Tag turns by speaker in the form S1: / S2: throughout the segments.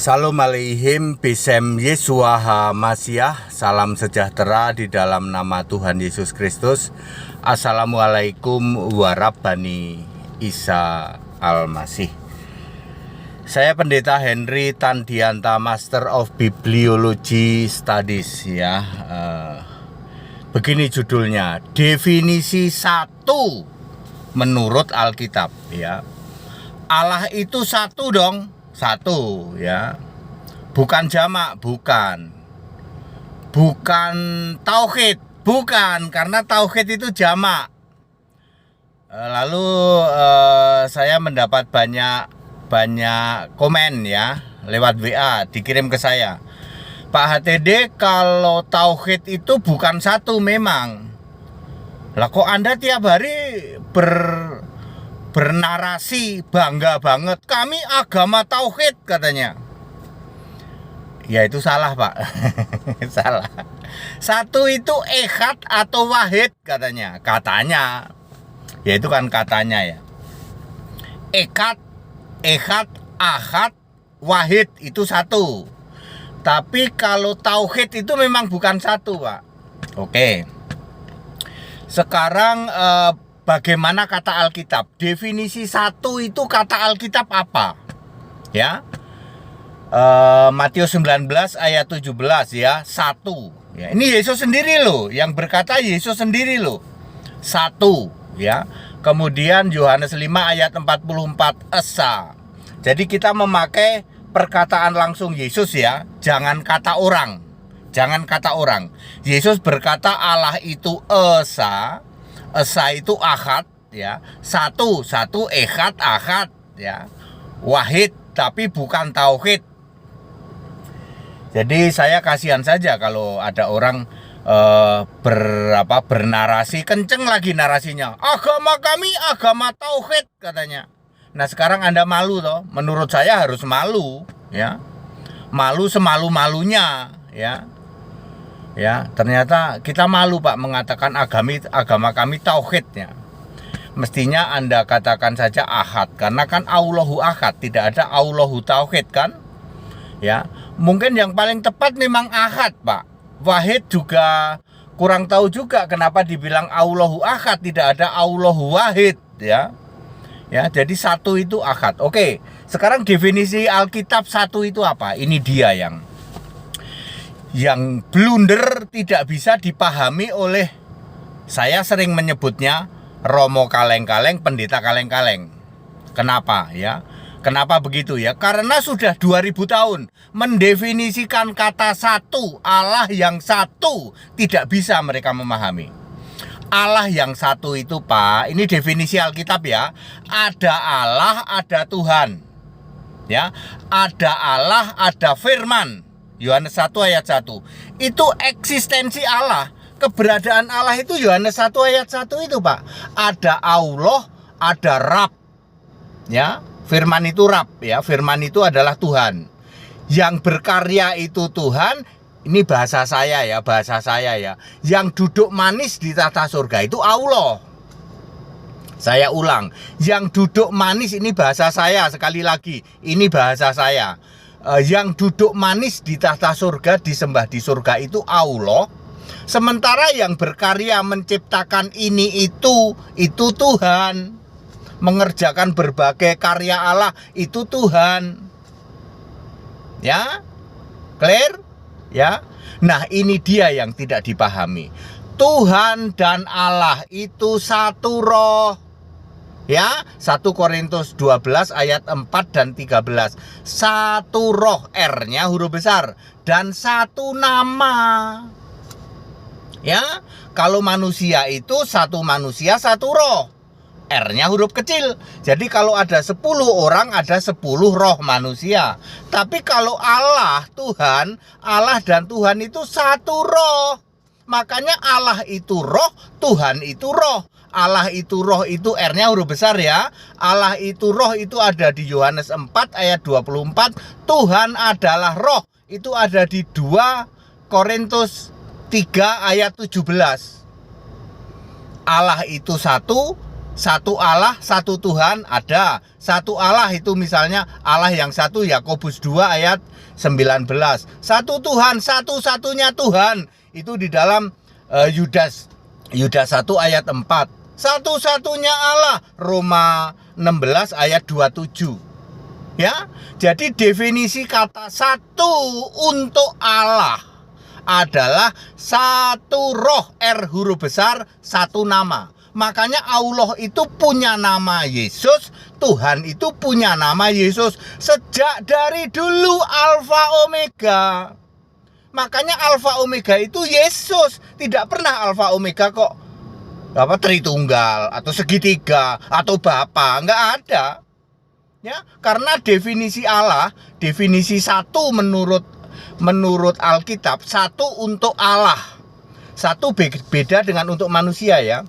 S1: Salam aleihim bisem Yesua HaMasiah. Salam sejahtera di dalam nama Tuhan Yesus Kristus. Assalamualaikum warahmatullahi Isa Al-Masih. Saya Pendeta Henry Tandianta, Master of Bibliology Studies ya. Begini judulnya, definisi satu menurut Alkitab ya. Allah itu satu dong. Satu ya, bukan jamak, bukan tauhid, bukan, karena tauhid itu jamak. Lalu saya mendapat banyak komen ya lewat WA, dikirim ke saya, Pak HTD, kalau tauhid itu bukan satu memang. Lah kok Anda tiap hari bernarasi bangga banget, kami agama tauhid katanya. Ya itu salah Pak. Salah. Satu itu ehad atau wahid katanya. Ya itu kan katanya ya. Ehad, ahad, wahid itu satu. Tapi kalau tauhid itu memang bukan satu Pak. Oke. Sekarang bagaimana kata Alkitab? Definisi satu itu kata Alkitab apa? Ya, Matius 19 ayat 17 ya, satu. Ya, ini Yesus sendiri loh, yang berkata Yesus sendiri loh, satu. Ya, kemudian Yohanes 5 ayat 44 esa. Jadi kita memakai perkataan langsung Yesus ya, jangan kata orang. Jangan kata orang. Yesus berkata Allah itu esa. Esa itu ahad ya, satu ehad ahad ya, wahid tapi bukan tauhid. Jadi saya kasihan saja kalau ada orang bernarasi kenceng lagi narasinya, agama kami agama tauhid katanya. Nah sekarang Anda malu toh? Menurut saya harus malu ya, malu semalu-malunya ya. Ya, ternyata kita malu Pak mengatakan agama kami tauhidnya. Mestinya Anda katakan saja ahad, karena kan Allahu ahad, tidak ada Allahu tauhid kan? Ya, mungkin yang paling tepat memang ahad Pak. Wahid juga kurang tahu juga kenapa dibilang Allahu ahad, tidak ada Allahu wahid ya. Ya, jadi satu itu ahad. Oke, sekarang definisi Alkitab satu itu apa? Ini dia yang blunder, tidak bisa dipahami oleh, saya sering menyebutnya Romo kaleng-kaleng, pendeta kaleng-kaleng. Kenapa ya? Kenapa begitu ya? Karena sudah 2000 tahun mendefinisikan kata satu, Allah yang satu, tidak bisa mereka memahami. Allah yang satu itu Pak, ini definisi Alkitab ya. Ada Allah, ada Tuhan. Ya, ada Allah, ada firman. Yohanes 1 ayat 1. Itu eksistensi Allah. Keberadaan Allah itu Yohanes 1 ayat 1 itu Pak. Ada Allah, ada Rab. Ya, firman itu Rab ya. Firman itu adalah Tuhan. Yang berkarya itu Tuhan. Ini bahasa saya ya. Yang duduk manis di tata surga itu Allah. Saya ulang. Yang duduk manis, ini bahasa saya sekali lagi. Ini bahasa saya. Yang duduk manis di tahta surga, disembah di surga itu Allah. Sementara yang berkarya menciptakan ini itu Tuhan. Mengerjakan berbagai karya Allah itu Tuhan. Ya? Clear? Ya? Nah, ini dia yang tidak dipahami. Tuhan dan Allah itu satu roh. Ya, 1 Korintus 12 ayat 4 dan 13. Satu roh, R-nya huruf besar, dan satu nama. Ya, kalau manusia itu satu manusia, satu roh. R-nya huruf kecil. Jadi kalau ada 10 orang, ada 10 roh manusia. Tapi kalau Allah, Tuhan, Allah dan Tuhan itu satu roh. Makanya Allah itu roh, Tuhan itu roh. Allah itu roh, itu R-nya huruf besar ya. Allah itu roh, itu ada di Yohanes 4 ayat 24. Tuhan adalah roh, itu ada di 2 Korintus 3 ayat 17. Allah itu satu, Satu Allah, satu Tuhan ada. Satu Allah itu misalnya Allah yang satu, Yakobus 2 ayat 19. Satu Tuhan, satu-satunya Tuhan. Itu di dalam Yudas 1 ayat 4. Satu-satunya Allah, Roma 16 ayat 27. Ya. Jadi definisi kata satu untuk Allah adalah satu roh, R huruf besar, satu nama. Makanya Allah itu punya nama Yesus, Tuhan itu punya nama Yesus sejak dari dulu, Alfa Omega. Makanya Alfa Omega itu Yesus, tidak pernah Alfa Omega kok Tritunggal atau segitiga atau Bapa, nggak ada. Ya, karena definisi Allah, definisi satu menurut Alkitab, satu untuk Allah. Satu beda dengan untuk manusia ya.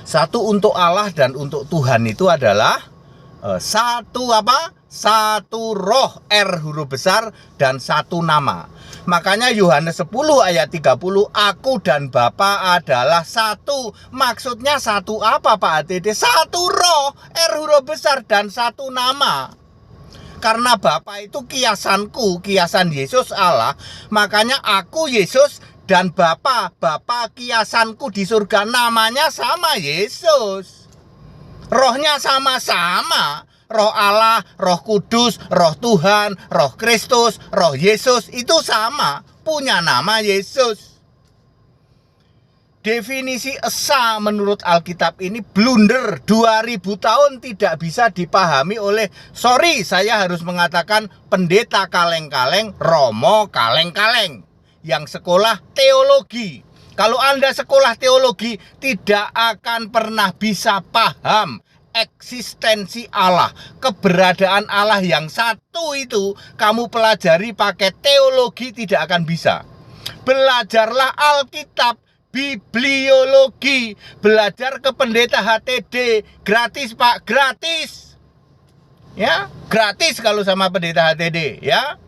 S1: Satu untuk Allah dan untuk Tuhan itu adalah satu apa? Satu roh, R huruf besar, dan satu nama. Makanya Yohanes 10 ayat 30, aku dan Bapa adalah satu. Maksudnya satu apa Pak ATD? Satu roh, R huruf besar, dan satu nama. Karena Bapa itu kiasanku, kiasan Yesus Allah. Makanya aku Yesus dan Bapa kiasanku di surga, namanya sama Yesus. Rohnya sama-sama. Roh Allah, Roh Kudus, Roh Tuhan, Roh Kristus, Roh Yesus itu sama, punya nama Yesus. Definisi esa menurut Alkitab ini blunder, 2000 tahun tidak bisa dipahami oleh, saya harus mengatakan, pendeta kaleng-kaleng, Romo kaleng-kaleng yang sekolah teologi. Kalau Anda sekolah teologi, tidak akan pernah bisa paham eksistensi Allah, keberadaan Allah yang satu itu. Kamu pelajari pakai teologi tidak akan bisa. Belajarlah Alkitab, bibliologi, belajar ke pendeta HTD, gratis Pak, gratis. Ya, gratis kalau sama pendeta HTD ya.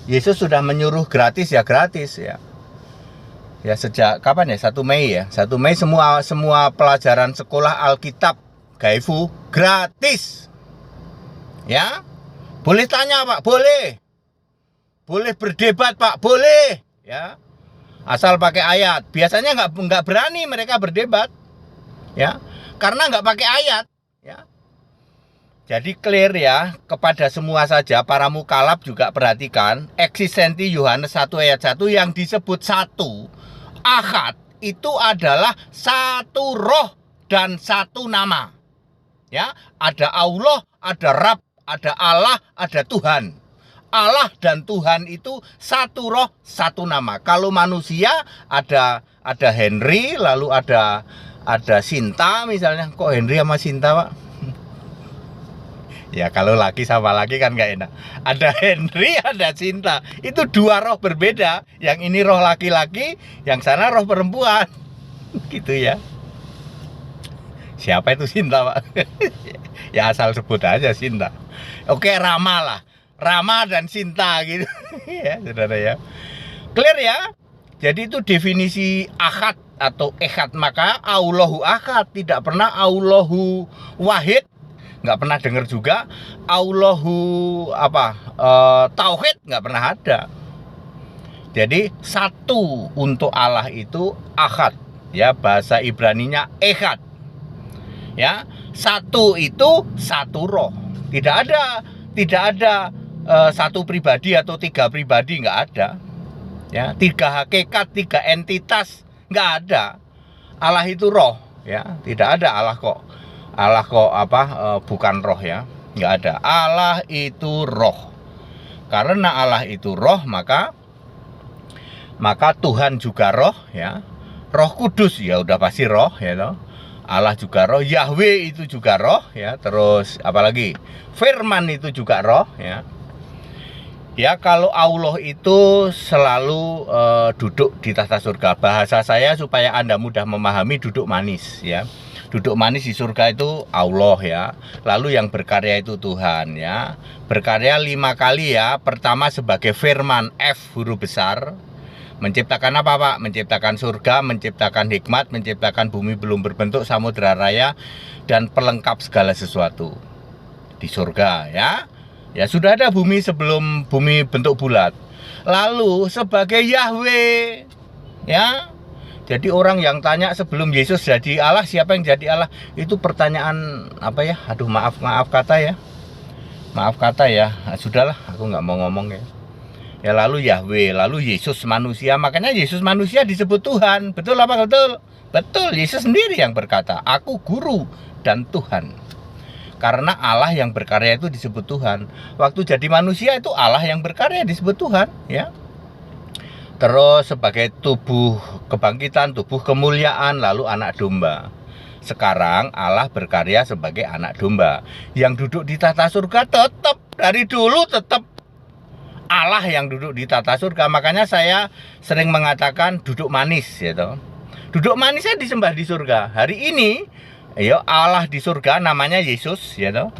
S1: Yesus sudah menyuruh gratis ya gratis ya. Ya sejak kapan ya? 1 Mei ya. 1 Mei semua pelajaran sekolah Alkitab Gaifu gratis. Ya. Boleh tanya Pak, boleh. Boleh berdebat Pak, boleh. Ya. Asal pakai ayat. Biasanya nggak berani mereka berdebat. Ya. Karena nggak pakai ayat, ya. Jadi clear ya, kepada semua saja para mukalaf juga perhatikan eksistensi Yohanes 1 ayat 1 yang disebut satu Ahad itu adalah satu roh dan satu nama. Ya, ada Allah, ada Rab, ada Allah, ada Tuhan. Allah dan Tuhan itu satu roh, satu nama. Kalau manusia ada Henry, lalu ada Sinta misalnya. Kok Henry sama Sinta, Pak? Ya kalau laki sama laki kan gak enak. Ada Henry, ada Sinta. Itu dua roh berbeda. Yang ini roh laki-laki, yang sana roh perempuan. Gitu ya. Siapa itu Sinta Pak? Ya asal sebut aja Sinta. Oke, Rama lah. Rama dan Sinta gitu. Ya saudara ya. Clear ya. Jadi itu definisi Ahad atau Ehad. Maka Allahu Ahad, tidak pernah Allahu Wahid. Nggak pernah dengar juga Allahu Tauhid, nggak pernah ada. Jadi satu untuk Allah itu Ahad, ya, bahasa Ibraninya Ehad. Ya, satu itu satu roh. Tidak ada satu pribadi atau tiga pribadi, nggak ada. Ya, tiga hakikat, tiga entitas, nggak ada. Allah itu roh, ya, tidak ada Allah kok bukan roh ya, nggak ada. Allah itu roh. Karena Allah itu roh, maka Tuhan juga roh ya. Roh Kudus ya udah pasti roh ya toh. Allah juga roh, Yahweh itu juga roh ya. Terus apalagi? Firman itu juga roh ya. Ya kalau Allah itu selalu duduk di tahta surga. Bahasa saya supaya Anda mudah memahami, duduk manis ya. Duduk manis di surga itu Allah ya. Lalu yang berkarya itu Tuhan ya. Berkarya 5 kali ya. Pertama sebagai firman, F huruf besar. Menciptakan apa Pak? Menciptakan surga, menciptakan hikmat, menciptakan bumi belum berbentuk, samudera raya, dan pelengkap segala sesuatu di surga ya. Ya sudah ada bumi sebelum bumi bentuk bulat. Lalu sebagai Yahweh ya. Jadi orang yang tanya sebelum Yesus jadi Allah, siapa yang jadi Allah? Itu pertanyaan apa ya? Aduh maaf kata ya. Maaf kata ya. Nah, sudahlah, aku nggak mau ngomong ya. Ya lalu Yahweh, lalu Yesus manusia. Makanya Yesus manusia disebut Tuhan. Betul apa betul? Betul, Yesus sendiri yang berkata, aku guru dan Tuhan. Karena Allah yang berkarya itu disebut Tuhan. Waktu jadi manusia itu Allah yang berkarya disebut Tuhan ya. Terus sebagai tubuh kebangkitan, tubuh kemuliaan, lalu anak domba. Sekarang Allah berkarya sebagai anak domba. Yang duduk di tata surga tetap, dari dulu tetap Allah yang duduk di tata surga. Makanya saya sering mengatakan duduk manis gitu. Duduk manisnya disembah di surga. Hari ini ya Allah di surga namanya Yesus gitu.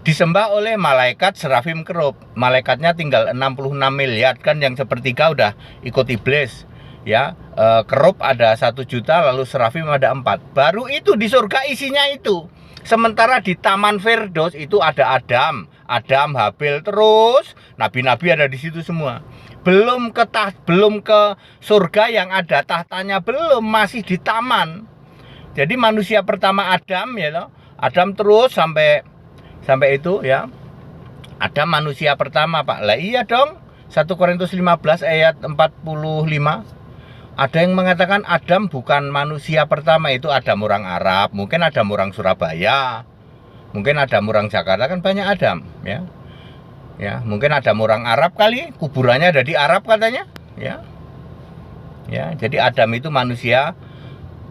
S1: Disembah oleh malaikat serafim kerub. Malaikatnya tinggal 66 miliar kan, yang sepertiga udah ikut iblis ya. Kerub ada 1 juta, lalu serafim ada 4. Baru itu di surga isinya itu. Sementara di Taman Firdaus itu ada Adam, Habil, terus nabi-nabi ada di situ semua. Belum ke surga yang ada tahtanya, belum, masih di taman. Jadi manusia pertama Adam ya loh. Adam terus sampai itu ya. Ada manusia pertama Pak. Lah iya dong. 1 Korintus 15 ayat 45. Ada yang mengatakan Adam bukan manusia pertama, itu Adam orang Arab, mungkin Adam orang Surabaya, mungkin Adam orang Jakarta, kan banyak Adam ya. Ya, mungkin Adam orang Arab kali, kuburannya ada di Arab katanya, ya. Ya, jadi Adam itu manusia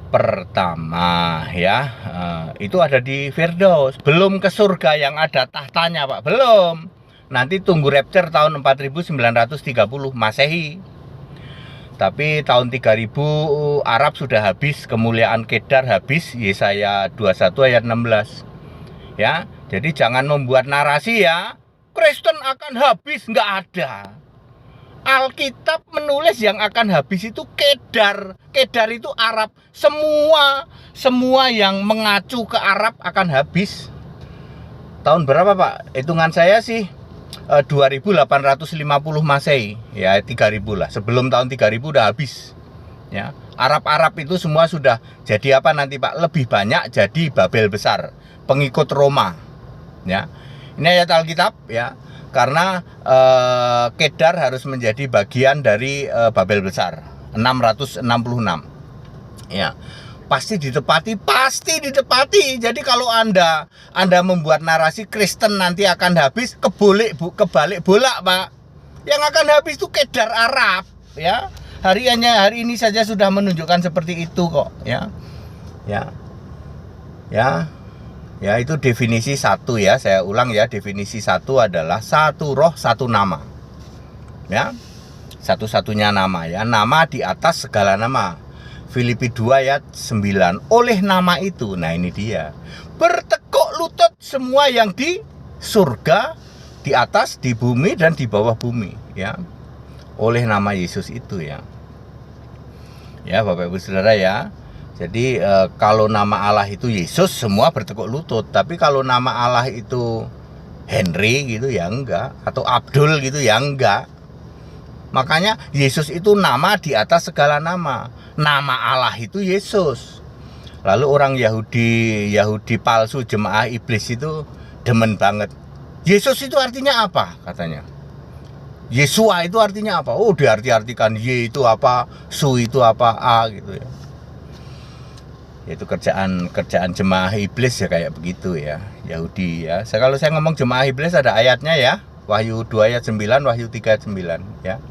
S1: pertama ya. Itu ada di Firdaus. Belum ke surga yang ada tahtanya Pak, belum. Nanti tunggu rapture tahun 4930 Masehi. Tapi tahun 3000 Arab sudah habis, kemuliaan Kedar habis, Yesaya 21 ayat 16. Ya, jadi jangan membuat narasi ya Kristen akan habis, nggak ada. Alkitab menulis yang akan habis itu Kedar. Kedar itu Arab. Semua yang mengacu ke Arab akan habis. Tahun berapa Pak? Hitungan saya sih 2850 Masehi. Ya 3000 lah. Sebelum tahun 3000 udah habis. Ya. Arab-Arab itu semua sudah jadi apa nanti Pak? Lebih banyak jadi Babel besar, pengikut Roma. Ya. Ini ayat Alkitab ya. Karena Kedar harus menjadi bagian dari Babel besar 666 ya. Pasti ditepati. Jadi kalau anda membuat narasi Kristen nanti akan habis, kebalik bolak Pak. Yang akan habis itu Kedar Arab ya. Hari ini saja sudah menunjukkan seperti itu kok ya. Ya itu definisi 1 ya. Saya ulang ya, definisi 1 adalah satu roh satu nama. Ya. Satu-satunya nama ya. Nama di atas segala nama. Filipi 2 ayat 9. Oleh nama itu, nah ini dia, bertekuk lutut semua yang di surga, di atas, di bumi, dan di bawah bumi ya. Oleh nama Yesus itu ya. Ya Bapak Ibu Saudara ya. Jadi kalau nama Allah itu Yesus, semua bertekuk lutut. Tapi kalau nama Allah itu Henry gitu ya enggak, atau Abdul gitu ya enggak. Makanya Yesus itu nama di atas segala nama. Nama Allah itu Yesus. Lalu orang Yahudi palsu, jemaah iblis itu demen banget. Yesus itu artinya apa katanya? Yesua itu artinya apa? Oh, diartikan Y itu apa, Su itu apa, A gitu ya. Itu kerjaan jemaah iblis ya kayak begitu ya, Yahudi ya. Kalau saya ngomong jemaah iblis ada ayatnya ya. Wahyu 2 ayat 9, Wahyu 3 ayat 9 ya.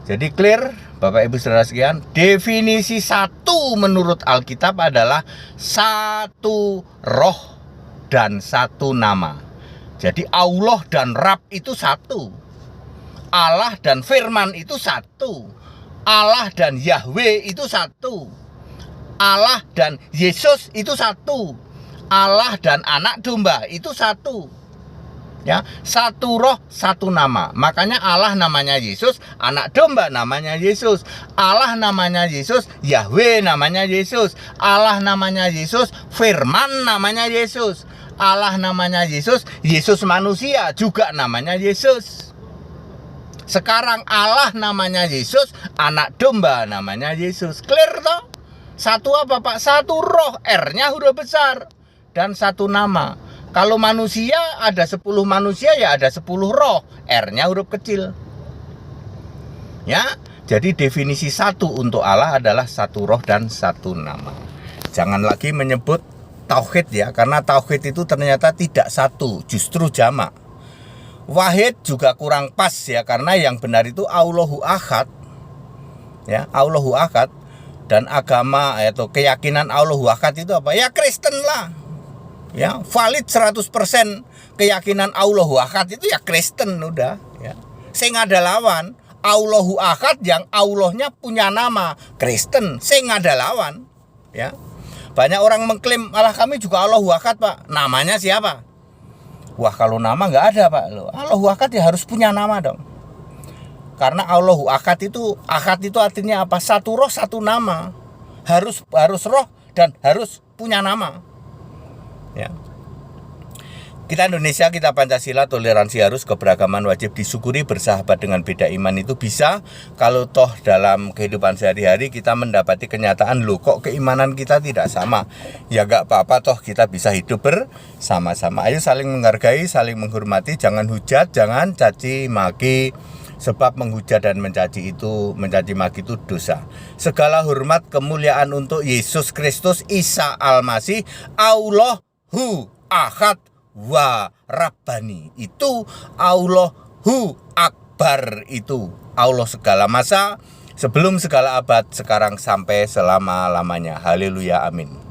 S1: Jadi clear Bapak Ibu Saudara sekalian, definisi 1 menurut Alkitab adalah 1 roh dan 1 nama. Jadi Allah dan Rab itu 1. Allah dan Firman itu 1. Allah dan Yahweh itu 1. Allah dan Yesus itu 1. Allah dan anak domba itu 1. Ya, satu roh, satu nama. Makanya Allah namanya Yesus, anak domba namanya Yesus. Allah namanya Yesus, Yahweh namanya Yesus. Allah namanya Yesus, firman namanya Yesus. Allah namanya Yesus, Yesus manusia juga namanya Yesus. Sekarang Allah namanya Yesus, anak domba namanya Yesus. Clear toh? Satu apa Pak? Satu roh, R-nya huruf besar. Dan satu nama. Kalau manusia ada 10 manusia ya ada 10 roh, R-nya huruf kecil. Ya, jadi definisi satu untuk Allah adalah satu roh dan satu nama. Jangan lagi menyebut tauhid ya, karena tauhid itu ternyata tidak satu, justru jamak. Wahid juga kurang pas ya, karena yang benar itu Allahu Ahad. Ya, Allahu Ahad. Dan agama atau keyakinan Allahu Ahad itu apa? Ya Kristen lah. Ya, valid 100% keyakinan Allahu Ahad itu ya Kristen udah ya. Sing ada lawan Allahu Ahad yang Allahnya punya nama Kristen, sing ada lawan ya. Banyak orang mengklaim Allah kami juga Allahu Ahad Pak. Namanya siapa? Wah, kalau nama nggak ada Pak. Loh, Allahu Ahad ya harus punya nama dong. Karena Allahu Ahad itu artinya apa? Satu roh, satu nama. Harus roh dan harus punya nama. Ya. Kita Indonesia, kita Pancasila, toleransi harus, keberagaman wajib, disyukuri, bersahabat dengan beda iman itu bisa. Kalau toh dalam kehidupan sehari-hari kita mendapati kenyataan, loh kok keimanan kita tidak sama, ya gak apa-apa, toh kita bisa hidup bersama-sama. Ayo saling menghargai, saling menghormati, jangan hujat, jangan caci maki. Sebab menghujat dan mencaci maki itu dosa. Segala hormat kemuliaan untuk Yesus Kristus Isa Al-Masih, Allahu Ahad wa Rabbani. Itu Allahu Akbar, itu Allah segala masa, sebelum segala abad, sekarang sampai selama-lamanya. Haleluya, amin.